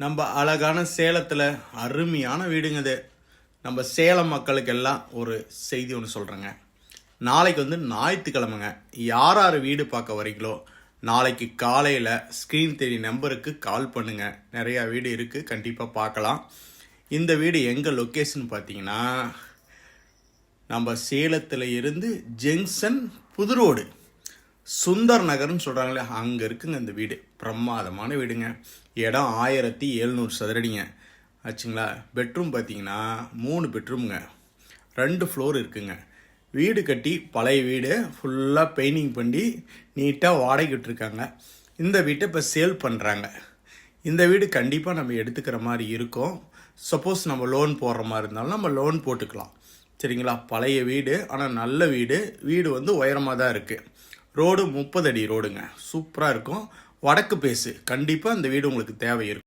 நம்ம அழகான சேலத்தில் அருமையான வீடுங்க இது. நம்ம சேலம் மக்களுக்கெல்லாம் ஒரு செய்தி ஒன்று சொல்கிறேங்க. நாளைக்கு ஞாயிற்றுக்கிழமைங்க. யார் யார் வீடு பார்க்க வரீங்களோ நாளைக்கு காலையில் ஸ்க்ரீன் தெரிய நம்பருக்கு கால் பண்ணுங்கள். நிறையா வீடு இருக்குது, கண்டிப்பாக பார்க்கலாம். இந்த வீடு எங்கே லொக்கேஷன் பார்த்தீங்கன்னா, நம்ம சேலத்தில் இருந்து ஜங்ஷன் புதுரோடு சுந்தர் நகர்னு சொல்கிறாங்களே, அங்கே இருக்குங்க இந்த வீடு. பிரமாதமான வீடுங்க. இடம் 1700 சதுரடிங்க ஆச்சுங்களா. பெட்ரூம் பார்த்தீங்கன்னா 3 பெட்ரூமுங்க, 2 ஃப்ளோர் இருக்குங்க. வீடு கட்டி பழைய வீடு ஃபுல்லாக பெயிண்டிங் பண்ணி நீட்டாக வாடகை விட்டுருக்காங்க. இந்த வீட்டை இப்போ சேல் பண்ணுறாங்க. இந்த வீடு கண்டிப்பாக நம்ம எடுத்துக்கிற மாதிரி இருக்கும். சப்போஸ் நம்ம லோன் போடுற மாதிரி இருந்தாலும் நம்ம லோன் போட்டுக்கலாம், சரிங்களா. பழைய வீடு, ஆனால் நல்ல வீடு. வீடு உயரமாக தான் இருக்குது. ரோடு 30 அடி ரோடுங்க, சூப்பராக இருக்கும். வடக்கு பேசு. கண்டிப்பாக இந்த வீடு உங்களுக்கு தேவை இருக்கும்.